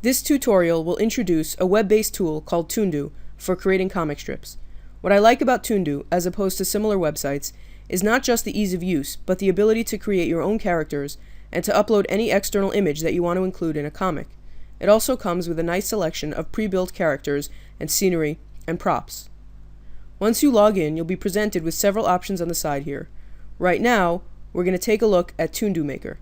This tutorial will introduce a web-based tool called ToonDoo for creating comic strips. What I like about ToonDoo, as opposed to similar websites, is not just the ease of use, but the ability to create your own characters and to upload any external image that you want to include in a comic. It also comes with a nice selection of pre-built characters and scenery and props. Once you log in, you'll be presented with several options on the side here. Right now, we're going to take a look at ToonDoo Maker.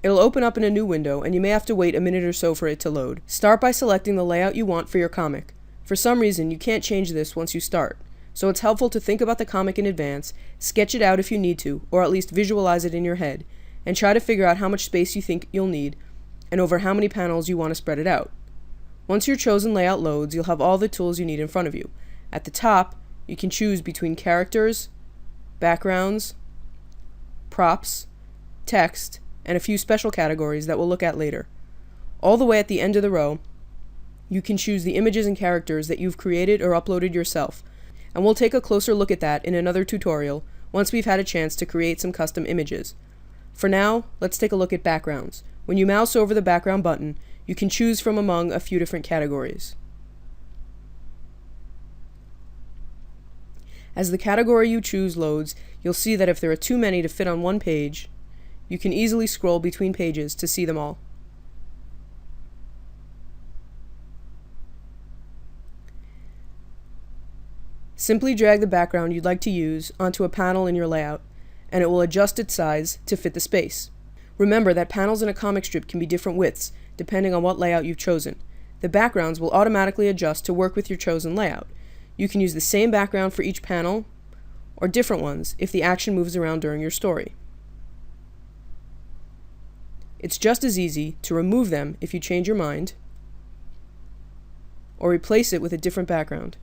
It'll open up in a new window, and you may have to wait a minute or so for it to load. Start by selecting the layout you want for your comic. For some reason, you can't change this once you start, so it's helpful to think about the comic in advance, sketch it out if you need to, or at least visualize it in your head, and try to figure out how much space you think you'll need, and over how many panels you want to spread it out. Once your chosen layout loads, you'll have all the tools you need in front of you. At the top, you can choose between characters, backgrounds, props, text, and a few special categories that we'll look at later. All the way at the end of the row, you can choose the images and characters that you've created or uploaded yourself, and we'll take a closer look at that in another tutorial once we've had a chance to create some custom images. For now, let's take a look at backgrounds. When you mouse over the background button, you can choose from among a few different categories. As the category you choose loads, you'll see that if there are too many to fit on one page, you can easily scroll between pages to see them all. Simply drag the background you'd like to use onto a panel in your layout, and it will adjust its size to fit the space. Remember that panels in a comic strip can be different widths, depending on what layout you've chosen. The backgrounds will automatically adjust to work with your chosen layout. You can use the same background for each panel, or different ones if the action moves around during your story. It's just as easy to remove them if you change your mind, or replace it with a different background.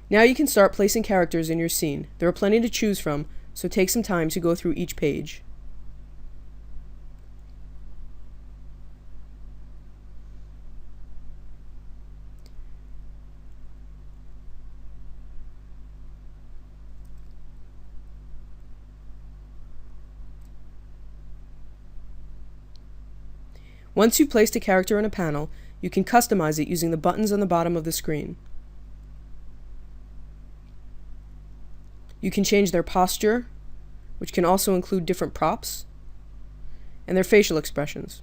Now you can start placing characters in your scene. There are plenty to choose from, so take some time to go through each page. Once you've placed a character in a panel, you can customize it using the buttons on the bottom of the screen. You can change their posture, which can also include different props, and their facial expressions.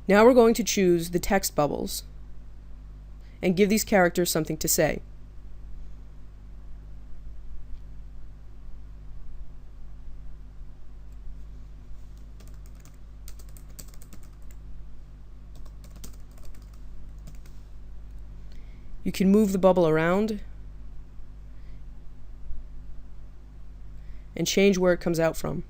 Now we're going to choose the text bubbles and give these characters something to say. You can move the bubble around and change where it comes out from.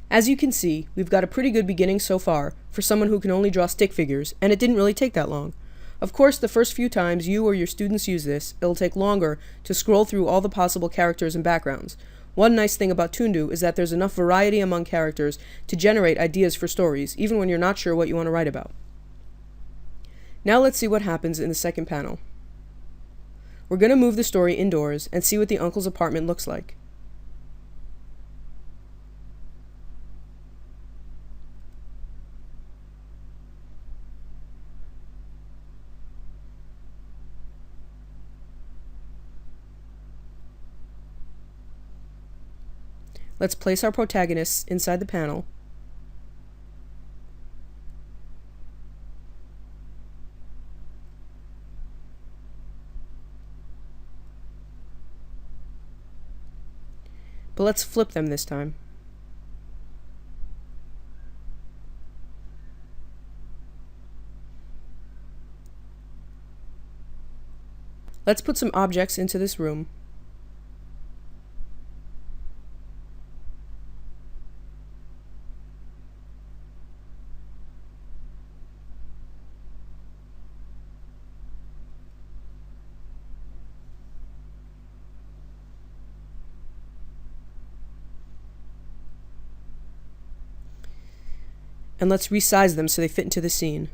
As you can see, we've got a pretty good beginning so far for someone who can only draw stick figures, and it didn't really take that long. Of course, the first few times you or your students use this, it'll take longer to scroll through all the possible characters and backgrounds. One nice thing about ToonDoo is that there's enough variety among characters to generate ideas for stories, even when you're not sure what you want to write about. Now let's see what happens in the second panel. We're going to move the story indoors and see what the uncle's apartment looks like. Let's place our protagonists inside the panel. but let's flip them this time. Let's put some objects into this room. And let's resize them so they fit into the scene.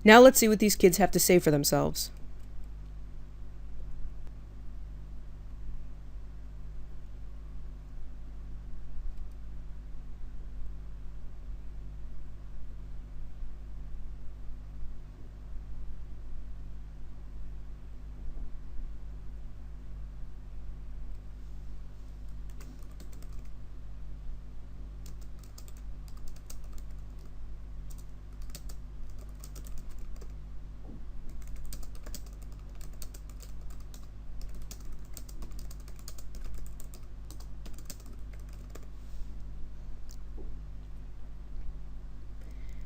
Now let's see what these kids have to say for themselves.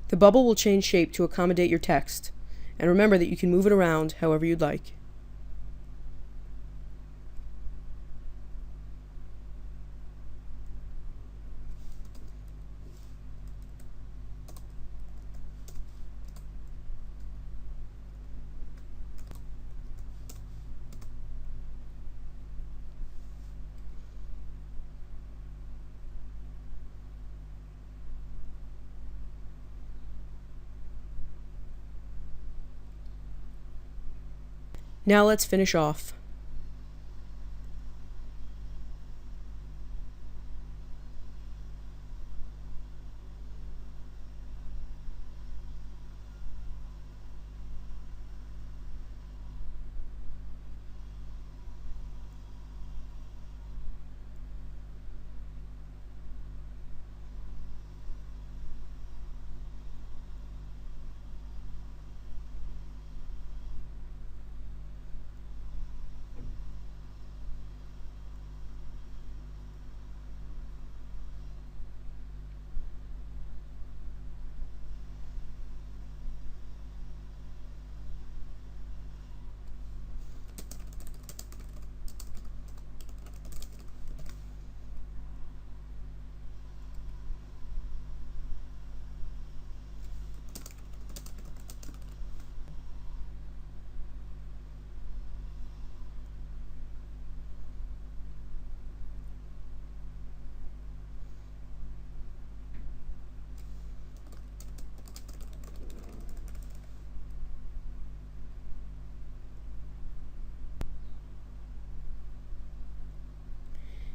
The bubble will change shape to accommodate your text, and remember that you can move it around however you'd like. Now let's finish off.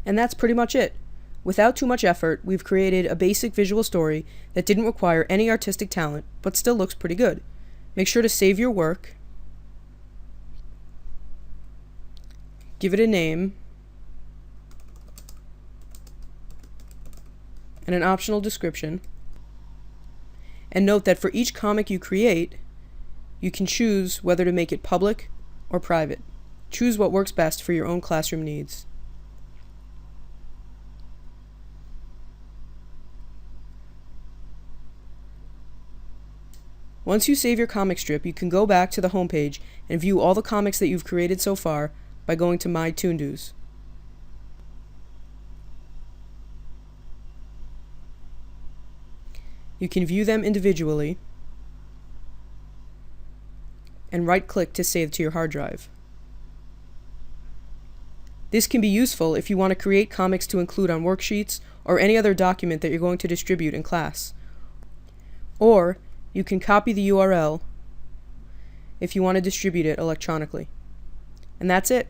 And that's pretty much it. Without too much effort, we've created a basic visual story that didn't require any artistic talent, but still looks pretty good. Make sure to save your work, give it a name, and an optional description. And note that for each comic you create, you can choose whether to make it public or private. Choose what works best for your own classroom needs. Once you save your comic strip, you can go back to the homepage and view all the comics that you've created so far by going to My ToonDoos. You can view them individually and right-click to save to your hard drive. This can be useful if you want to create comics to include on worksheets or any other document that you're going to distribute in class. Or you can copy the URL if you want to distribute it electronically. And that's it.